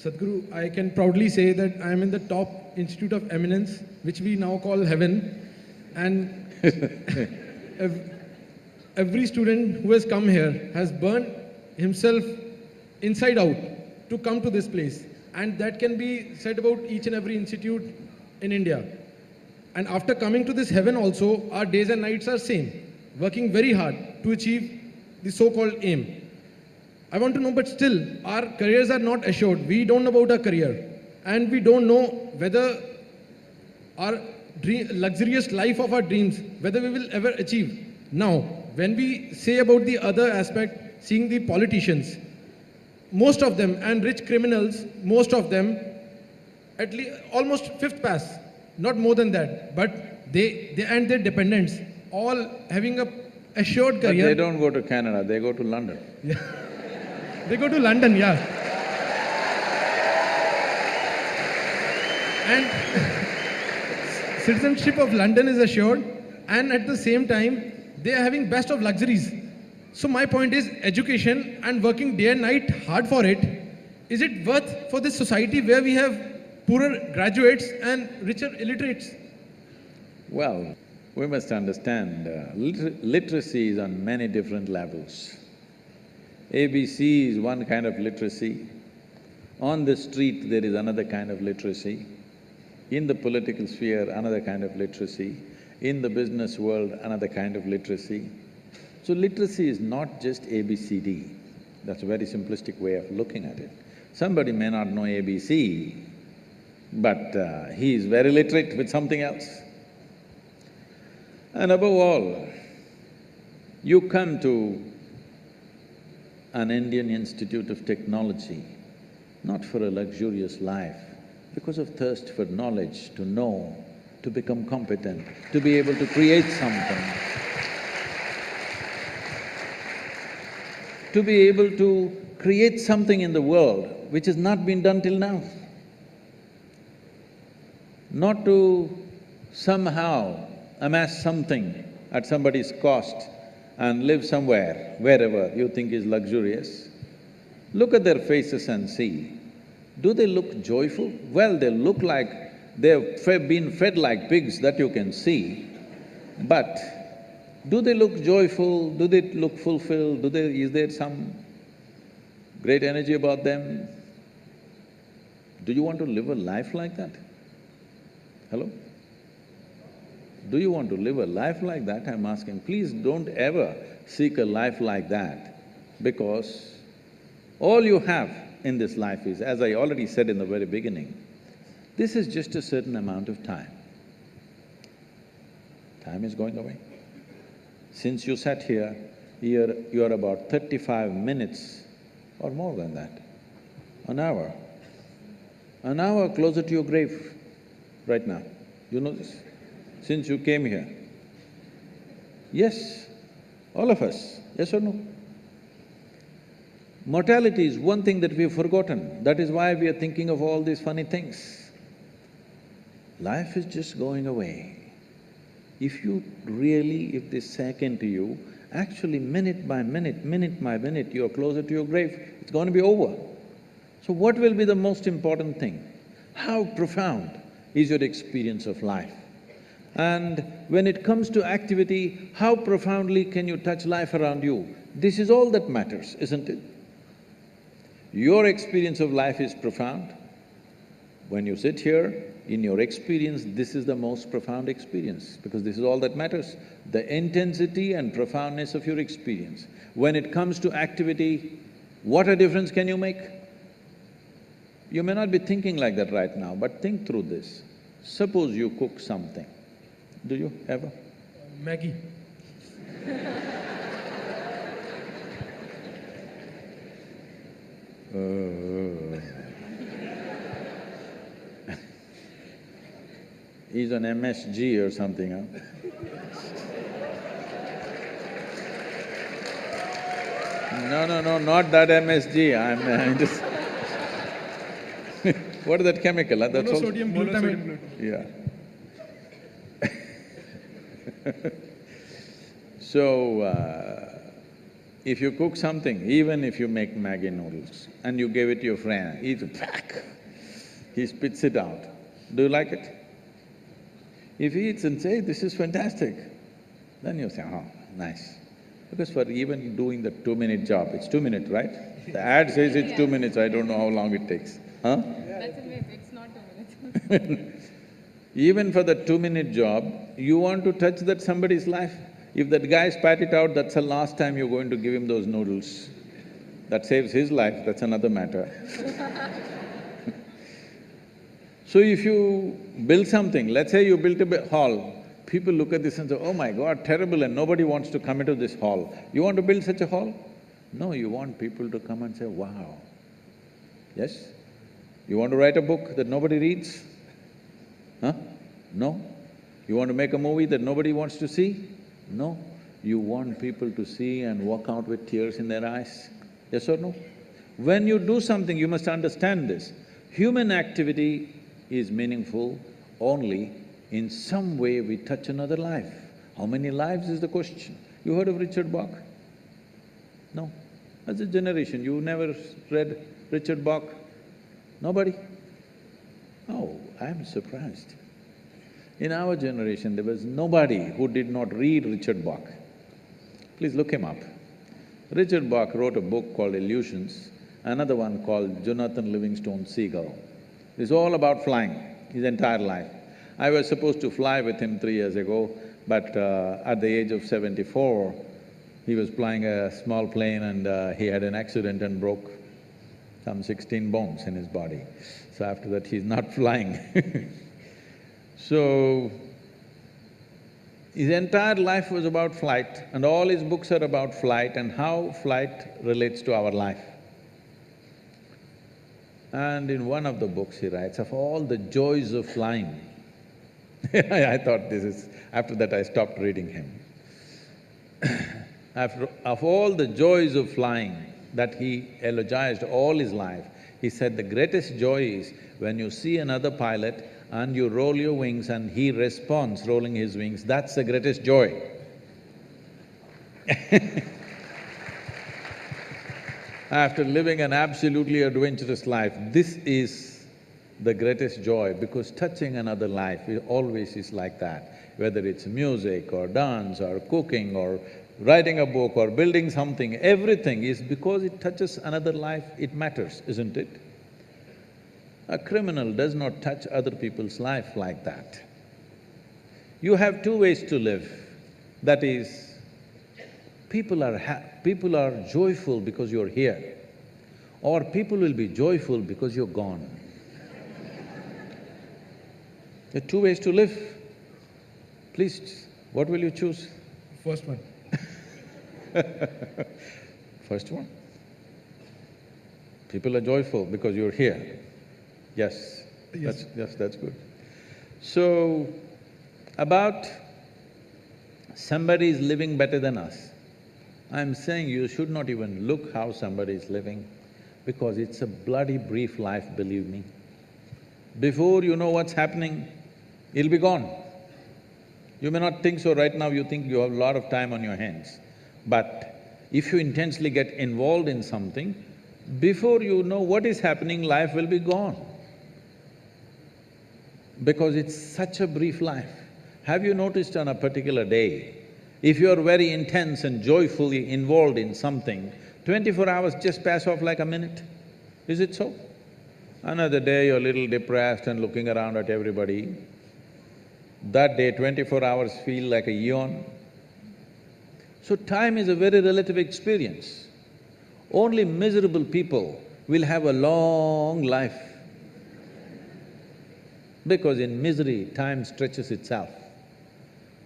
Sadhguru, I can proudly say that I am in the top institute of eminence, which we now call heaven. And every student who has come here has burnt himself inside out to come to this place. And that can be said about each and every institute in India. And after coming to this heaven also, our days and nights are same, working very hard to achieve the so-called aim. I want to know, but still, our careers are not assured. We don't know about our career. And we don't know whether our luxurious life of our dreams, whether we will ever achieve. Now, when we say about the other aspect, seeing the politicians, most of them, and rich criminals, most of them, at least almost fifth pass, not more than that, but they and their dependents, all having a assured career. But they don't go to Canada, they go to London. Yeah. They go to London, yeah. And citizenship of London is assured, and at the same time, they are having best of luxuries. So my point is, education and working day and night hard for it, is it worth for this society where we have poorer graduates and richer illiterates? Well, we must understand, literacy is on many different levels. ABC is one kind of literacy. On the street, there is another kind of literacy. In the political sphere, another kind of literacy. In the business world, another kind of literacy. So literacy is not just ABCD. That's a very simplistic way of looking at it. Somebody may not know ABC, but he is very literate with something else. And above all, you come to an Indian Institute of Technology, not for a luxurious life, because of thirst for knowledge, to know, to become competent, to be able to create something, to be able to create something in the world which has not been done till now. Not to somehow amass something at somebody's cost and live somewhere, wherever you think is luxurious. Look at their faces and see. Do they look joyful? Well, they look like they've been fed like pigs, that you can see. But do they look joyful? Do they look fulfilled? Is there some great energy about them? Do you want to live a life like that? Hello? Do you want to live a life like that? I'm asking, please don't ever seek a life like that, because all you have in this life is, as I already said in the very beginning, this is just a certain amount of time. Time is going away. Since you sat here, you're about 35 minutes or more than that, an hour closer to your grave right now. You know this? Since you came here. Yes, all of us, yes or no? Mortality is one thing that we've forgotten, that is why we are thinking of all these funny things. Life is just going away. If this second to you, actually minute by minute, you're closer to your grave, it's going to be over. So what will be the most important thing? How profound is your experience of life? And when it comes to activity, how profoundly can you touch life around you? This is all that matters, isn't it? Your experience of life is profound. When you sit here, in your experience, this is the most profound experience, because this is all that matters, the intensity and profoundness of your experience. When it comes to activity, what a difference can you make? You may not be thinking like that right now, but think through this. Suppose you cook something. Do you ever? Maggie. He's an MSG or something, huh? No, not that MSG, I'm just what is that chemical, huh? That's all… Monosodium glutamate. Yeah. So, If you cook something, even if you make Maggi noodles and you give it to your friend, he's back, he spits it out. Do you like it? If he eats and says, "This is fantastic," then you say, "Oh, nice." Because for even doing the 2-minute job, it's 2 minutes, right? The ad says it's 2 minutes, I don't know how long it takes, huh? That's a myth, it's not 2 minutes. Even for the 2-minute job, you want to touch that somebody's life. If that guy spat it out, that's the last time you're going to give him those noodles. That saves his life, that's another matter. So if you build something, let's say you built a hall, people look at this and say, "Oh my God, terrible," and nobody wants to come into this hall. You want to build such a hall? No, you want people to come and say, "Wow." Yes? You want to write a book that nobody reads? Huh? No? You want to make a movie that nobody wants to see? No. You want people to see and walk out with tears in their eyes? Yes or no? When you do something, you must understand this. Human activity is meaningful only in some way we touch another life. How many lives is the question? You heard of Richard Bach? No. As a generation, you never read Richard Bach? Nobody? Oh, I'm surprised. In our generation, there was nobody who did not read Richard Bach. Please look him up. Richard Bach wrote a book called Illusions, another one called Jonathan Livingstone Seagull. It's all about flying, his entire life. I was supposed to fly with him 3 years ago, but at the age of 74, he was flying a small plane and he had an accident and broke some 16 bones in his body. So after that, he's not flying. So, his entire life was about flight and all his books are about flight and how flight relates to our life. And in one of the books he writes, of all the joys of flying, I thought this is… after that I stopped reading him. Of all the joys of flying that he eulogized all his life, he said the greatest joy is when you see another pilot and you roll your wings and he responds rolling his wings, that's the greatest joy. After living an absolutely adventurous life, this is the greatest joy because touching another life always is like that. Whether it's music or dance or cooking or writing a book or building something, everything is because it touches another life, it matters, isn't it? A criminal does not touch other people's life like that. You have two ways to live, that is, people are joyful because you're here, or people will be joyful because you're gone. There are two ways to live. Please, what will you choose? First one. First one. People are joyful because you're here. Yes, Yes. that's good. So, about somebody is living better than us, I'm saying you should not even look how somebody is living because it's a bloody brief life, believe me. Before you know what's happening, it'll be gone. You may not think so right now, you think you have a lot of time on your hands. But if you intensely get involved in something, before you know what is happening, life will be gone. Because it's such a brief life. Have you noticed on a particular day, if you're very intense and joyfully involved in something, 24 hours just pass off like a minute? Is it so? Another day you're a little depressed and looking around at everybody. That day, 24 hours feel like a eon. So time is a very relative experience. Only miserable people will have a long life because in misery, time stretches itself.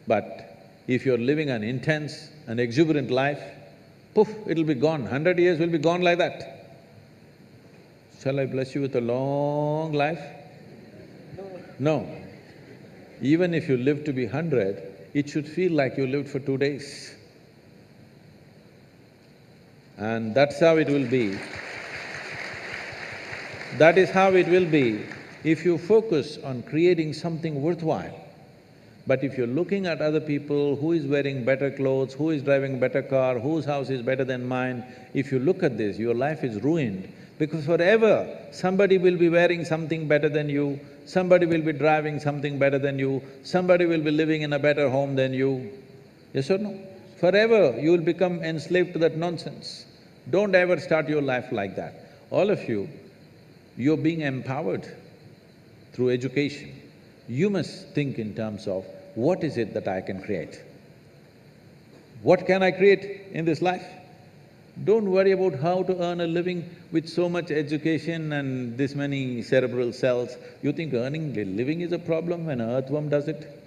But if you're living an intense and exuberant life, poof, it'll be gone. 100 years will be gone like that. Shall I bless you with a long life? No. Even if you live to be 100, it should feel like you lived for 2 days. And that's how it will be. That is how it will be if you focus on creating something worthwhile. But if you're looking at other people, who is wearing better clothes, who is driving better car, whose house is better than mine, if you look at this, your life is ruined because forever somebody will be wearing something better than you, somebody will be driving something better than you, somebody will be living in a better home than you. Yes or no? Forever you will become enslaved to that nonsense. Don't ever start your life like that. All of you, you're being empowered through education. You must think in terms of, what is it that I can create? What can I create in this life? Don't worry about how to earn a living with so much education and this many cerebral cells. You think earning a living is a problem when an earthworm does it?